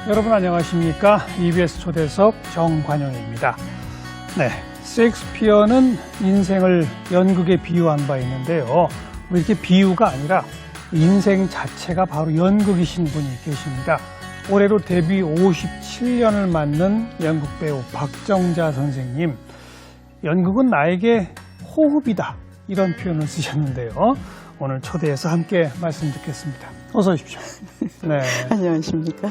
여러분 안녕하십니까? EBS 초대석 정관영입니다. 네, 셰익스피어는 인생을 연극에 비유한 바 있는데요. 이렇게 비유가 아니라 인생 자체가 바로 연극이신 분이 계십니다. 올해로 데뷔 57년을 맞는 연극 배우 박정자 선생님. 연극은 나에게 호흡이다, 이런 표현을 쓰셨는데요. 오늘 초대해서 함께 말씀 듣겠습니다. 어서 오십시오. 네. 안녕하십니까?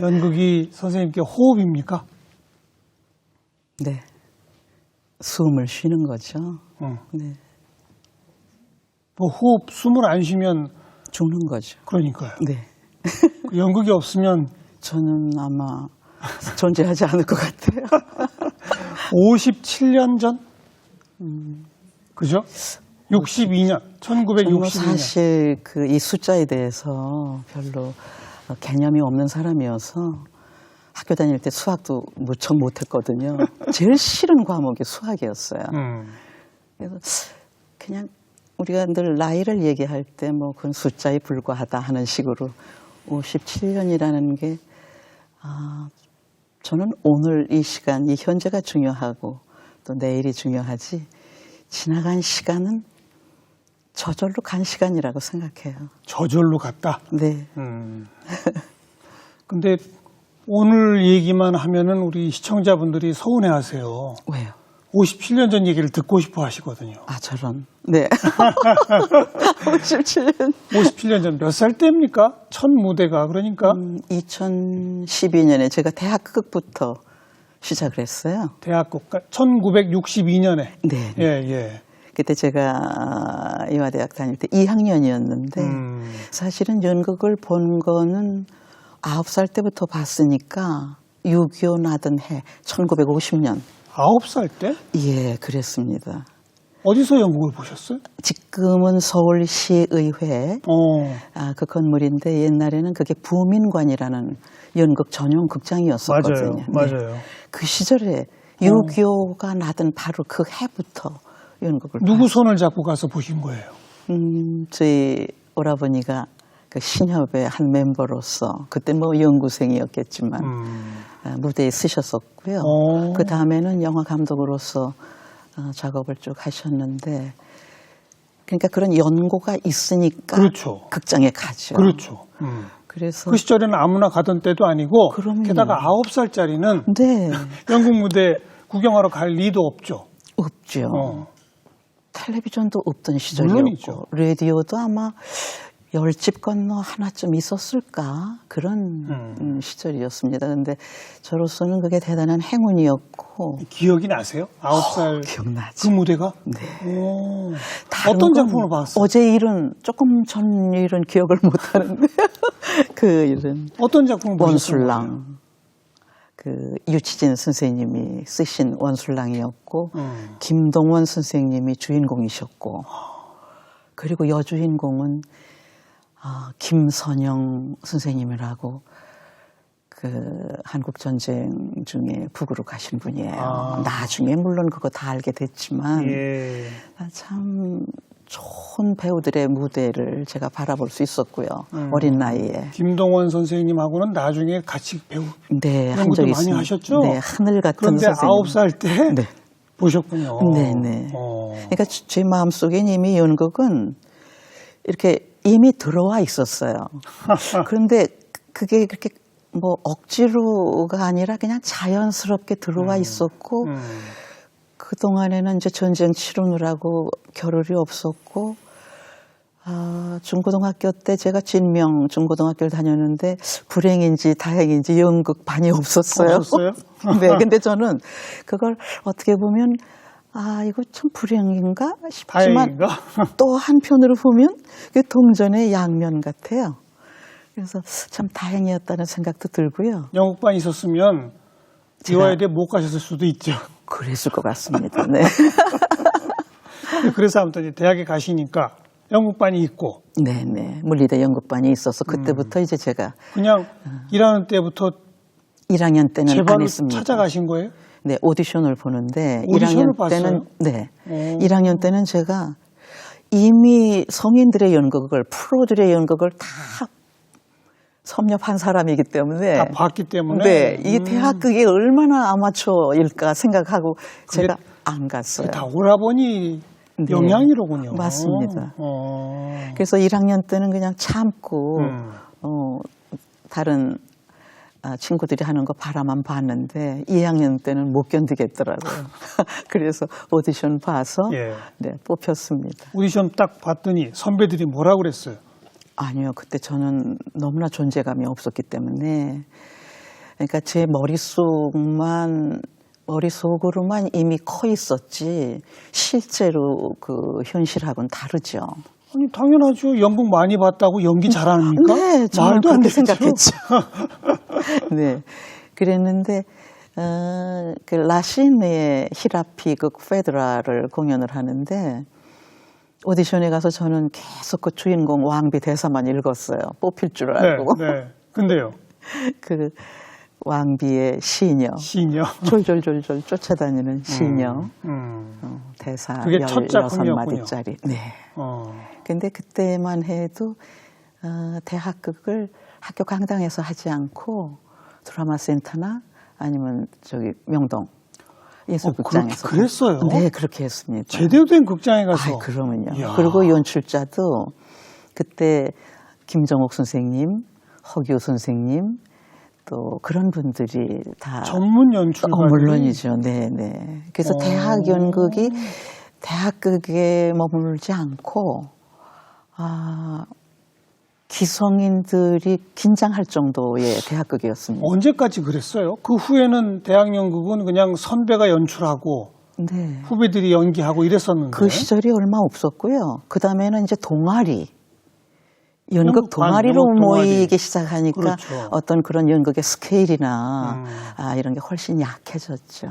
연극이 선생님께 호흡입니까? 네. 숨을 쉬는 거죠. 네. 뭐 호흡, 숨을 안 쉬면 죽는 거죠. 그러니까요. 네. 연극이 없으면 저는 아마 존재하지 않을 것 같아요. 57년 전? 그죠? 62년, 저는 1962년. 사실 이 숫자에 대해서 별로 개념이 없는 사람이어서 학교 다닐 때 수학도 무척 못했거든요. 제일 싫은 과목이 수학이었어요. 그래서 그냥 우리가 늘 나이를 얘기할 때 뭐 그건 숫자에 불과하다 하는 식으로 57년이라는 게 저는 오늘 이 시간, 이 현재가 중요하고 또 내일이 중요하지 지나간 시간은 저절로 간 시간이라고 생각해요. 저절로 갔다? 네. 근데 오늘 얘기만 하면은 우리 시청자분들이 서운해 하세요. 왜요? 57년 전 얘기를 듣고 싶어 하시거든요. 아, 저런. 네. 57년. 57년 전 몇 살 때입니까? 첫 무대가 그러니까 2012년에 제가 대학극부터 시작을 했어요. 대학교가 1962년에. 네. 예, 예. 그때 제가 이화대학 다닐 때 2학년이었는데 사실은 연극을 본 거는 9살 때부터 봤으니까 6.25 나던 해 1950년. 9살 때? 예, 그랬습니다. 어디서 연극을 보셨어요? 지금은 서울시의회 그 건물인데 옛날에는 그게 부민관이라는 연극 전용 극장이었었거든요. 맞아요. 그 시절에 6.25가 나던 바로 그 해부터 연극을 누구 손을 잡고 가서 보신 거예요? 저희 오라버니가 그 신협의 한 멤버로서 그때 뭐 연구생이었겠지만 무대에 쓰셨었고요. 그 다음에는 영화 감독으로서 작업을 쭉 하셨는데 그러니까 그런 연고가 있으니까 그렇죠. 극장에 가죠. 그렇죠. 그래서 그 시절에는 아무나 가던 때도 아니고 그럼요. 게다가 9살짜리는 네. 연극 무대 구경하러 갈 리도 없죠. 없죠. 텔레비전도 없던 시절이었고 물론이죠. 라디오도 아마 10집 건너 하나쯤 있었을까 그런 시절이었습니다. 그런데 저로서는 그게 대단한 행운이었고. 기억이 나세요? 9살 기억나죠. 그 무대가? 네. 어떤 작품을 봤어요? 어제 일은 조금 전 일은 기억을 못하는데 그 일은 어떤 작품을 보셨어요? 원술랑. 그 유치진 선생님이 쓰신 원술랑이었고 김동원 선생님이 주인공이셨고 그리고 여주인공은 김선영 선생님이라고 그 한국전쟁 중에 북으로 가신 분이에요. 나중에 물론 그거 다 알게 됐지만 참 좋은 배우들의 무대를 제가 바라볼 수 있었고요. 어린 나이에. 김동원 선생님하고는 나중에 같이 배우 네, 한 연극도 적이 많이 있습니다. 하셨죠? 네, 하늘 같은 그런데 선생님. 9살 때 네. 보셨군요. 네네. 그러니까 제 마음속엔 이미 연극은 이렇게 이미 들어와 있었어요. 그런데 그게 그렇게 뭐 억지로가 아니라 그냥 자연스럽게 들어와 있었고 그동안에는 이제 전쟁 치르느라고 겨를이 없었고 중고등학교 때 제가 진명 중고등학교를 다녔는데 불행인지 다행인지 연극 반이 없었어요. 없었어요? 네, 근데 저는 그걸 어떻게 보면 이거 참 불행인가 싶지만 다행인가? 또 한편으로 보면 그 동전의 양면 같아요. 그래서 참 다행이었다는 생각도 들고요. 영국반 있었으면 이화여대 못 가셨을 수도 있죠. 그랬을 것 같습니다. 네. 그래서 아무튼 이제 대학에 가시니까 연극반이 있고 네네. 물리대 연극반이 있어서 그때부터 이제 제가 그냥 1학년 때부터 1학년 때는 안 제발로 했습니다. 찾아가신 거예요? 네, 오디션을 보는데 오디션을 1학년 때는 봤어요? 네. 오. 1학년 때는 제가 이미 성인들의 연극을 프로들의 연극을 다 섭렵한 사람이기 때문에 다 봤기 때문에 네, 이 대학극이 얼마나 아마추어일까 생각하고 그게 제가 안 갔어요. 다 오라버니 네. 영향이로군요. 맞습니다. 어. 그래서 1학년 때는 그냥 참고 음. 다른 친구들이 하는 거 바라만 봤는데 2학년 때는 못 견디겠더라고요. 그래서 오디션 봐서 예. 네, 뽑혔습니다. 오디션 딱 봤더니 선배들이 뭐라 그랬어요? 아니요, 그때 저는 너무나 존재감이 없었기 때문에 그러니까 제 머릿속으로만 이미 커 있었지 실제로 그 현실하고는 다르죠. 아니 당연하죠. 연극 많이 봤다고 연기 잘합니까? 네, 저는 말도 안 그렇게 되죠. 생각했죠. 네, 그랬는데 그 라시네의 히라피 페드라를 공연을 하는데 오디션에 가서 저는 계속 그 주인공 왕비 대사만 읽었어요. 뽑힐 줄 알고. 네. 근데요. 그 왕비의 시녀. 시녀. 졸졸졸졸 쫓아다니는 시녀. 대사 그게 첫 작품이었군요. 16마디짜리. 네. 어. 근데 그때만 해도 대학극을 학교 강당에서 하지 않고 드라마 센터나 아니면 저기 명동 예술극장에서 그랬어요? 네, 그렇게 했습니다. 제대로 된 극장에 가서. 그러면요. 이야. 그리고 연출자도 그때 김정옥 선생님, 허규 선생님 또 그런 분들이 다 전문 연출가들이 물론이죠. 네, 네. 그래서 대학 연극이 대학극에 머물지 않고 기성인들이 긴장할 정도의 대학극이었습니다. 언제까지 그랬어요? 그 후에는 대학 연극은 그냥 선배가 연출하고 네. 후배들이 연기하고 이랬었는데. 그 시절이 얼마 없었고요. 그 다음에는 이제 동아리. 연극 동아리로 연극 동아리. 모이기 시작하니까 그렇죠. 어떤 그런 연극의 스케일이나 이런 게 훨씬 약해졌죠.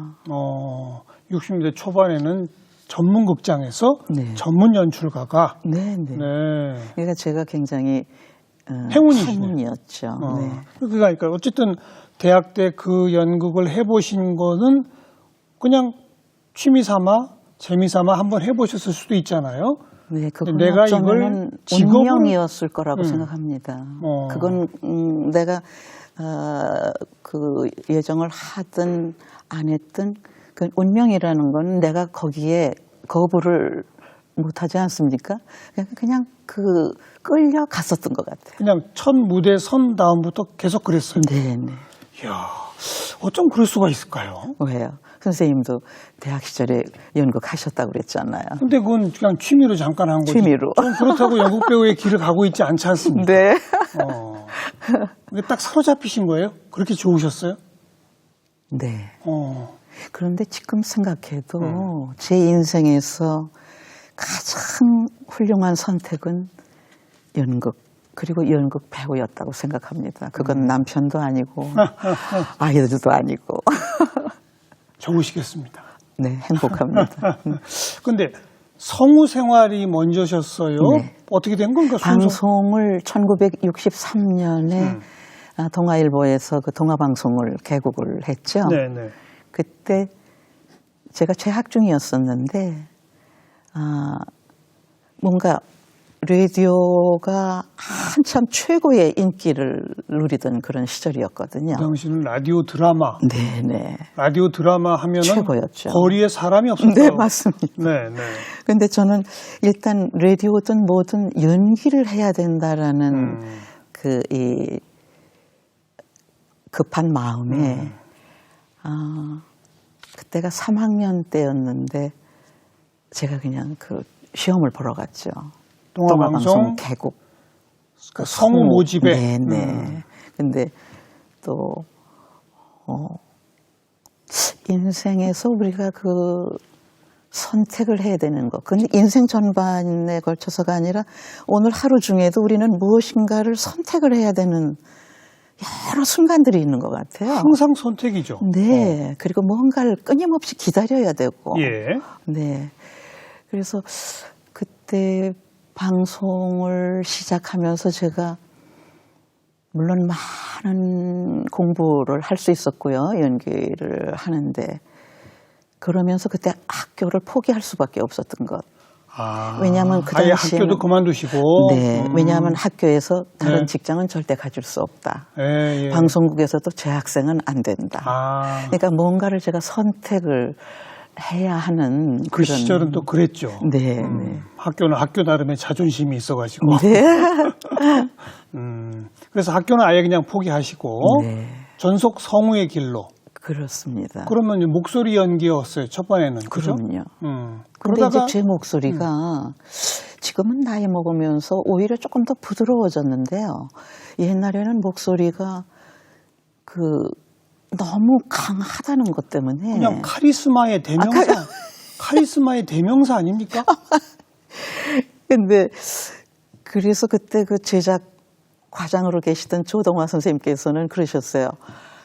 60년대 초반에는 전문 극장에서 네. 전문 연출가가 네, 네. 네. 그러니까 제가 굉장히 행운이시네요. 행운이었죠. 네. 그러니까 어쨌든 대학 때 그 연극을 해보신 거는 그냥 취미 삼아 재미 삼아 한번 해보셨을 수도 있잖아요. 네, 그건 내가 어쩌면은 이걸 직업으로- 운명이었을 거라고 생각합니다. 그건 내가 그 예정을 하든 안 했든 그 운명이라는 건 내가 거기에 거부를 못하지 않습니까? 그냥 그 끌려갔었던 것 같아요. 그냥 첫 무대 선 다음부터 계속 그랬어요. 네, 네. 이야, 어쩜 그럴 수가 있을까요? 왜요? 선생님도 대학 시절에 연극 하셨다고 그랬잖아요. 근데 그건 그냥 취미로 잠깐 한 거지. 취미로. 전 그렇다고 연극 배우의 길을 가고 있지 않지 않습니까? 네. 근데 딱 사로잡히신 거예요? 그렇게 좋으셨어요? 네. 그런데 그런데 지금 생각해도 제 인생에서 가장 훌륭한 선택은 연극, 그리고 연극 배우였다고 생각합니다. 그건 남편도 아니고 아이들도 아니고. 좋으시겠습니다. 네, 행복합니다. 근데 성우 생활이 먼저셨어요? 네. 어떻게 된 건가? 방송을 1963년에 동아일보에서 그 동아방송을 개국을 했죠. 네네. 그때 제가 재학 중이었었는데 뭔가 라디오가 한참 최고의 인기를 누리던 그런 시절이었거든요. 그 당시는 라디오 드라마. 네네. 라디오 드라마 하면은 최고였죠. 거리에 사람이 없었어요. 네, 맞습니다. 네네. 근데 저는 일단 라디오든 뭐든 연기를 해야 된다라는 이 급한 마음에 그때가 3학년 때였는데 제가 그냥 그 시험을 보러 갔죠. 동아방송 개국. 그 성우 모집에. 네네. 근데 또 인생에서 우리가 그 선택을 해야 되는 것. 근데 인생 전반에 걸쳐서가 아니라 오늘 하루 중에도 우리는 무엇인가를 선택을 해야 되는 여러 순간들이 있는 것 같아요. 항상 선택이죠. 네. 그리고 뭔가를 끊임없이 기다려야 되고. 예. 네. 그래서 그때 방송을 시작하면서 제가 물론 많은 공부를 할 수 있었고요. 연기를 하는데. 그러면서 그때 학교를 포기할 수밖에 없었던 것. 왜냐하면 그 아예 당시에는 학교도 그만두시고. 네, 왜냐하면 학교에서 다른 네. 직장은 절대 가질 수 없다. 예, 예. 방송국에서도 재학생은 안 된다. 그러니까 뭔가를 제가 선택을 해야 하는 그 그런 시절은 또 그랬죠. 네, 네. 학교는 학교 나름의 자존심이 있어가지고. 네. 그래서 학교는 아예 그냥 포기하시고 네. 전속 성우의 길로. 그렇습니다. 그러면 이제 목소리 연기였어요. 첫 번에는. 그죠? 그럼요. 근데 그러다가 이제 제 목소리가 지금은 나이 먹으면서 오히려 조금 더 부드러워졌는데요. 옛날에는 목소리가 너무 강하다는 것 때문에 그냥 카리스마의 대명사. 카리스마의 대명사 아닙니까? 근데 그래서 그때 그 제작 과장으로 계시던 조동화 선생님께서는 그러셨어요.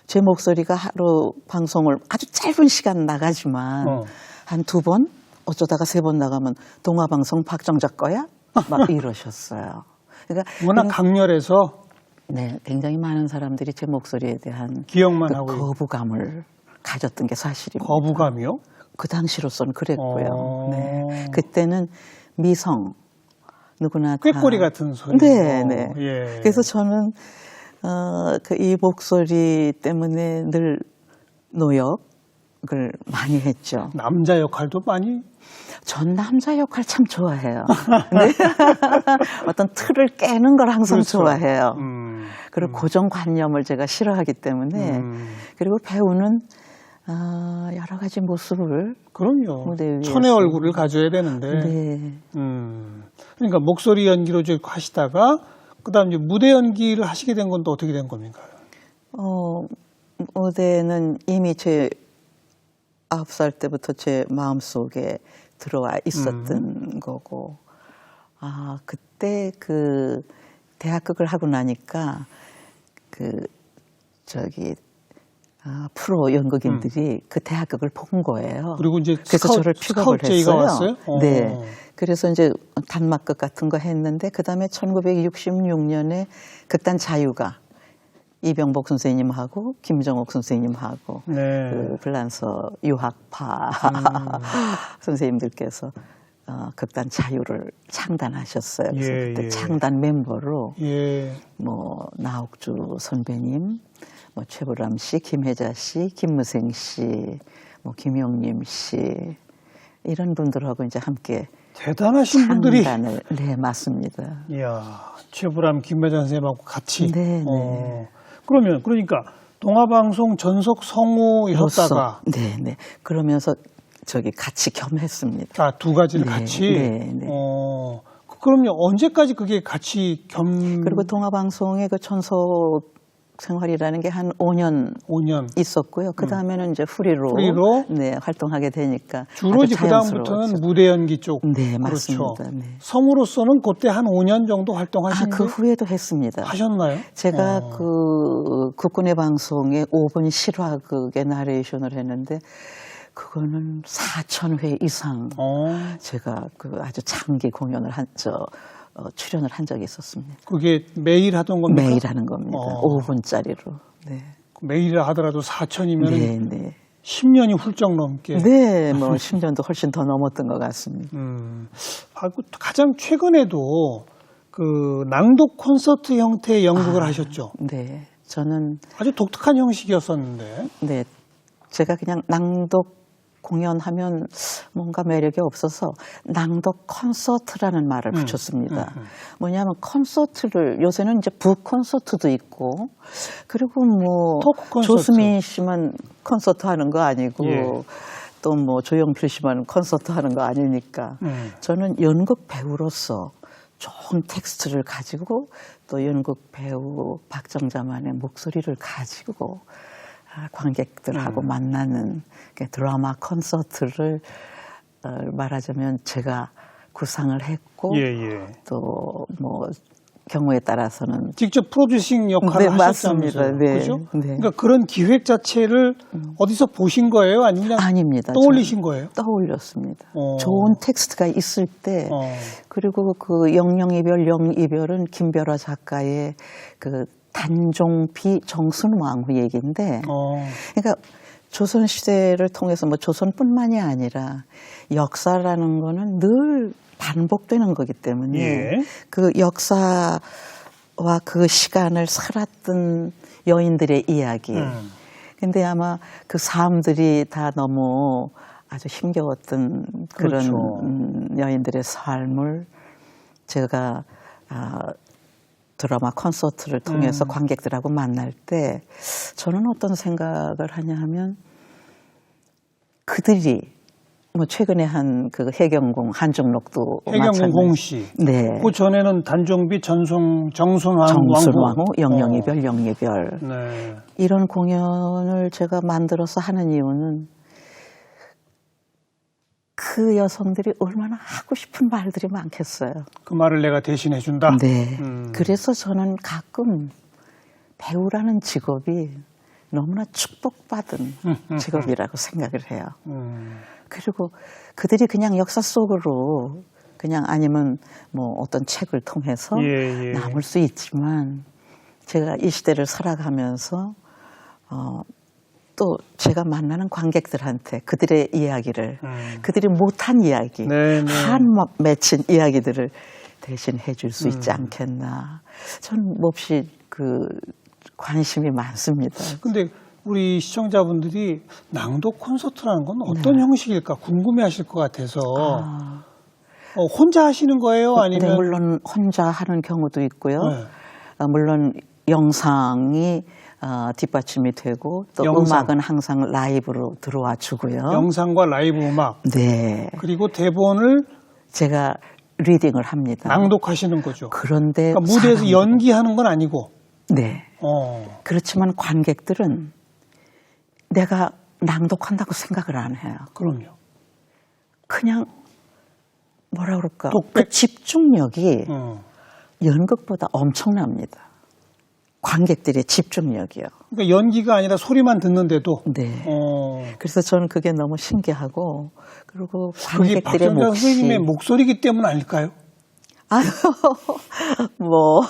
제 목소리가 하루 방송을 아주 짧은 시간 나가지만 한 2번 어쩌다가 3번 나가면 동화방송 박정작 거야? 막 이러셨어요. 그러니까 워낙 강렬해서 네, 굉장히 많은 사람들이 제 목소리에 대한 기억만 하고 있고. 거부감을 가졌던 게 사실입니다. 거부감이요? 그 당시로서는 그랬고요. 네. 그때는 미성 누구나 다 꾀꼬리 같은 소리. 네, 네. 예. 그래서 저는 이 목소리 때문에 늘 노역을 많이 했죠. 남자 역할도 많이. 전 남자 역할 참 좋아해요. 네. 어떤 틀을 깨는 걸 항상 그렇죠. 좋아해요. 그리고 고정관념을 제가 싫어하기 때문에 그리고 배우는 여러 가지 모습을 그럼요. 무대 위에서. 천의 얼굴을 가져야 되는데. 네. 그러니까 목소리 연기로 이제 하시다가 그다음 이제 무대 연기를 하시게 된 건 또 어떻게 된 겁니까? 무대는 이미 제 9살 때부터 제 마음속에 들어와 있었던 거고, 그때 그 대학극을 하고 나니까 프로 연극인들이 그 대학극을 본 거예요. 그리고 이제 그래서 저를 픽업을 제의가 했어요. 왔어요? 네. 그래서 이제 단막극 같은 거 했는데 그다음에 1966년에 극단 자유가 이병복 선생님하고 김정옥 선생님하고 네. 그 불란서 유학파 선생님들께서 극단 자유를 창단하셨어요. 그래서 예, 그때 예. 창단 멤버로 예. 뭐 나옥주 선배님, 뭐 최불암 씨, 김혜자 씨, 김무생 씨, 뭐 김용림 씨 이런 분들하고 이제 함께 대단하신 분들이. 창단을 네 맞습니다. 이야, 최불암 김매자 선생님하고 같이. 네, 네. 그러니까 동화방송 전속 성우였다가 네, 네. 그러면서 같이 겸했습니다. 두 가지를 네, 같이. 네, 네. 그럼요. 언제까지 그게 같이 그리고 동화방송의 그 전속 생활이라는 게 한 5년 5년 있었고요. 그 다음에는 이제 후리로 네, 활동하게 되니까 주로 아주 이제 그 다음부터는 자연스러웠죠. 무대 연기 쪽. 네, 그렇죠. 맞습니다. 네. 성우로서는 그때 한 5년 정도 활동하신 그 후에도 했습니다. 하셨나요? 제가 그 국군의 방송에 5분 실화극의 나레이션을 했는데 그거는 4,000회 이상 제가 아주 장기 공연을 출연을 한 적이 있었습니다. 그게 매일 하던 겁니까? 매일 하는 겁니다. 5분짜리로. 네. 매일 하더라도 4,000이면 네, 네. 10년이 훌쩍 넘게. 네, 뭐 10년도 훨씬 더 넘었던 것 같습니다. 가장 최근에도 그 낭독 콘서트 형태의 연극을 하셨죠. 네, 저는 아주 독특한 형식이었었는데. 네, 제가 그냥 낭독 공연하면 뭔가 매력이 없어서 낭독 콘서트라는 말을 붙였습니다. 뭐냐면 콘서트를 요새는 이제 북 콘서트도 있고 그리고 뭐 토크 콘서트. 조수민 씨만 콘서트 하는 거 아니고 예. 또 뭐 조용필 씨만 콘서트 하는 거 아니니까 저는 연극 배우로서 좋은 텍스트를 가지고 또 연극 배우 박정자만의 목소리를 가지고 관객들하고 만나는 드라마 콘서트를 말하자면 제가 구상을 했고 예, 예. 또 뭐 경우에 따라서는 직접 프로듀싱 역할을 네, 하셨다면서요. 맞습니다. 네, 그죠? 네. 그러니까 그런 기획 자체를 어디서 보신 거예요? 아니면 그냥 아닙니다. 떠올리신 거예요? 떠올렸습니다. 어. 좋은 텍스트가 있을 때 그리고 그 영영이별 영이별은 김별화 작가의 그 단종비 정순왕후 얘기인데 그러니까 조선 시대를 통해서 뭐 조선뿐만이 아니라 역사라는 거는 늘 반복되는 거기 때문에 예. 그 역사와 그 시간을 살았던 여인들의 이야기. 근데 아마 그 삶들이 다 너무 아주 힘겨웠던 그런 그렇죠. 여인들의 삶을 제가 드라마 콘서트를 통해서 관객들하고 만날 때 저는 어떤 생각을 하냐 하면 그들이 뭐 최근에 한 그 해경궁 한중록도 해경궁 홍씨. 네. 그 전에는 단종비 정순왕후. 정순왕후 영영이별 영예별 네. 이런 공연을 제가 만들어서 하는 이유는 그 여성들이 얼마나 하고 싶은 말들이 많겠어요. 그 말을 내가 대신해 준다. 네. 그래서 저는 가끔 배우라는 직업이 너무나 축복받은 직업이라고 생각을 해요. 그리고 그들이 그냥 역사 속으로 그냥 아니면 뭐 어떤 책을 통해서 예. 남을 수 있지만 제가 이 시대를 살아가면서 또 제가 만나는 관객들한테 그들의 이야기를 그들이 못한 이야기, 한 맺힌 이야기들을 대신 해줄 수 있지 않겠나. 저는 몹시 그 관심이 많습니다. 근데 우리 시청자분들이 낭독 콘서트라는 건 어떤 형식일까 궁금해하실 것 같아서 혼자 하시는 거예요? 아니면 네, 물론 혼자 하는 경우도 있고요. 물론 영상이 뒷받침이 되고 또 음악은 항상 라이브로 들어와 주고요. 영상과 라이브 음악. 네. 그리고 대본을 제가 리딩을 합니다. 낭독하시는 거죠. 그런데 그러니까 무대에서 연기하는 건 아니고. 네. 그렇지만 관객들은 내가 낭독한다고 생각을 안 해요. 그럼요. 그냥 뭐라 그럴까? 그 집중력이 연극보다 엄청납니다. 관객들의 집중력이요. 그러니까 연기가 아니라 소리만 듣는데도. 네. 그래서 저는 그게 너무 신기하고 그리고 그게 관객들의 박정자 선생님의 목소리이기 때문 아닐까요? 뭐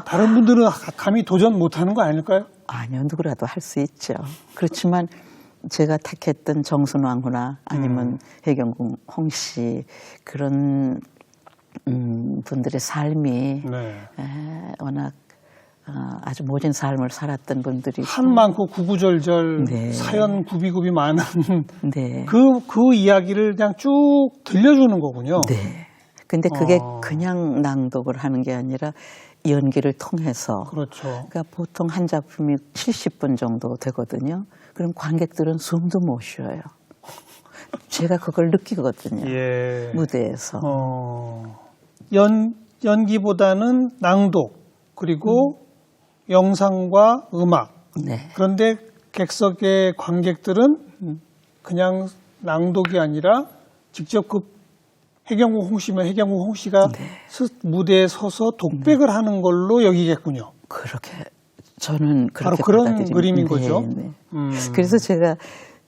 다른 분들은 감히 도전 못하는 거 아닐까요? 아니요, 누구라도 할 수 있죠. 그렇지만 제가 택했던 정순왕후나 아니면 해경궁 홍씨 그런 분들의 삶이 워낙 아주 모진 삶을 살았던 분들이 한 많고 구구절절 사연 구비구비 많은 그 이야기를 그냥 쭉 들려주는 거군요. 네. 근데 그게 그냥 낭독을 하는 게 아니라 연기를 통해서. 그렇죠. 그러니까 보통 한 작품이 70분 정도 되거든요. 그럼 관객들은 숨도 못 쉬어요. 제가 그걸 느끼거든요. 무대에서. 연기보다는 낭독 그리고 영상과 음악. 네. 그런데 객석의 관객들은 그냥 낭독이 아니라 직접 그 해경궁 홍씨면 해경궁 홍씨가 무대에 서서 독백을 하는 걸로 여기겠군요. 그렇게 저는 그렇게 바로 그런 받아들입니다. 그림인 거죠. 네. 그래서 제가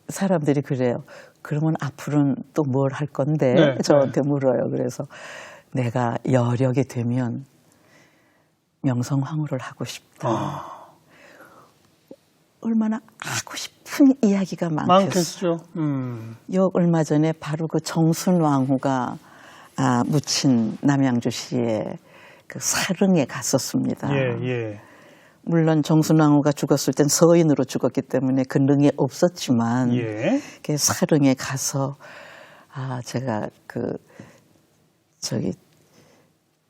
사람들이 그래요. 그러면 앞으로는 또 뭘 할 건데 저한테 물어요. 그래서 내가 여력이 되면 명성황후를 하고 싶다. 얼마나 하고 싶은 이야기가 많겠죠. 얼마 전에 바로 그 정순왕후가 묻힌 남양주시의 그 사릉에 갔었습니다. 물론 정순왕후가 죽었을 땐 서인으로 죽었기 때문에 그 능이 없었지만 그 사릉에 가서 제가 저기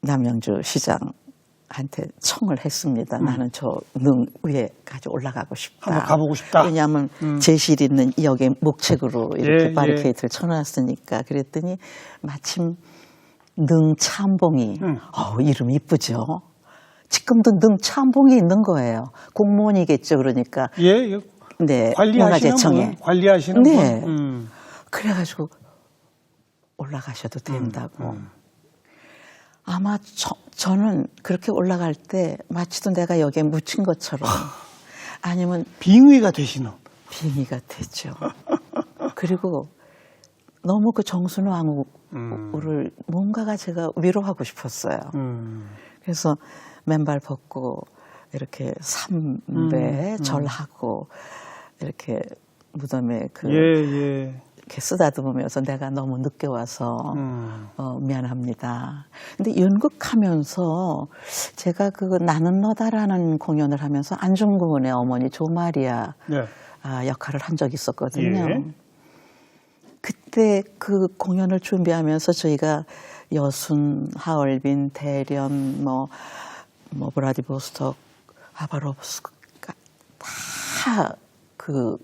남양주 시장한테 청을 했습니다. 나는 저 능 위에까지 올라가고 싶다. 한번 가보고 싶다. 왜냐하면 제실 있는 여기에 목책으로 이렇게 바리케이트를 쳐놨으니까. 그랬더니 마침 능 참봉이 이름 이쁘죠. 지금도 능 참봉이 있는 거예요. 공무원이겠죠. 그러니까. 네. 문화재청에. 관리하시는 분. 그래가지고 올라가셔도 된다고. 아마 저는 그렇게 올라갈 때 마치도 내가 여기에 묻힌 것처럼 아니면 빙의가 되시는. 빙의가 되죠. 그리고 너무 그 정순우 왕후를 뭔가가 제가 위로하고 싶었어요. 그래서 맨발 벗고 이렇게 삼배 절하고 이렇게 무덤에 이렇게 쓰다듬으면서 내가 너무 늦게 와서 미안합니다. 근데 연극하면서 제가 그 나는 너다라는 공연을 하면서 안중근의 어머니 조마리아 역할을 한 적이 있었거든요. 그때 그 공연을 준비하면서 저희가 여순, 하얼빈, 대련, 브라디보스톡, 하바롭스크가 다 그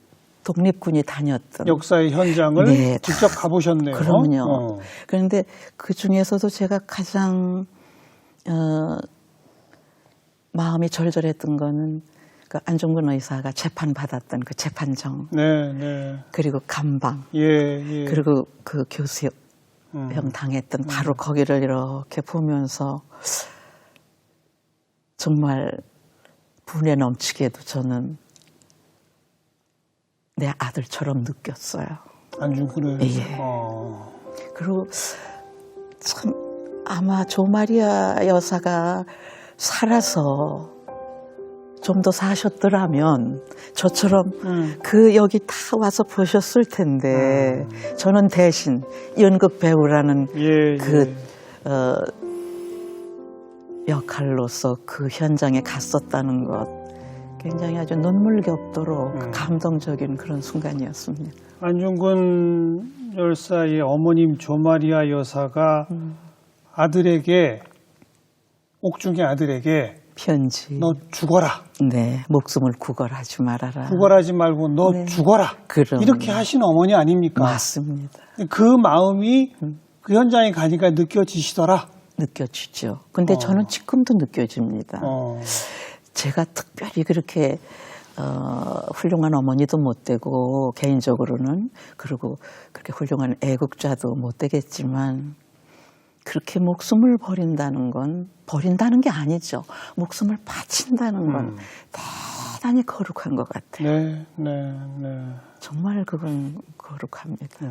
독립군이 다녔던 역사의 현장을 직접 가보셨네요. 그럼요. 그런데 그 중에서도 제가 가장 마음이 절절했던 거는 그 안중근 의사가 재판받았던 그 재판정. 그리고 감방. 그리고 그 교수형 당했던 바로 거기를 이렇게 보면서 정말 분에 넘치게도 저는 내 아들처럼 느꼈어요. 안중근을. 그리고 참 아마 조마리아 여사가 살아서 좀 더 사셨더라면 저처럼 여기 다 와서 보셨을 텐데 저는 대신 연극 배우라는 역할로서 그 현장에 갔었다는 것 굉장히 아주 눈물겹도록 감동적인 그런 순간이었습니다. 안중근 열사의 어머님 조마리아 여사가 아들에게 옥중의 아들에게 편지. 너 죽어라. 네, 목숨을 구걸하지 말아라. 구걸하지 말고 너 죽어라. 이렇게 하신 어머니 아닙니까? 맞습니다. 그 마음이 그 현장에 가니까 느껴지시더라. 느껴지죠. 근데 저는 지금도 느껴집니다. 제가 특별히 그렇게 훌륭한 어머니도 못 되고 개인적으로는 그리고 그렇게 훌륭한 애국자도 못 되겠지만 그렇게 목숨을 버린다는 건 버린다는 게 아니죠. 목숨을 바친다는 건 대단히 거룩한 것 같아요. 정말 그건 거룩합니다.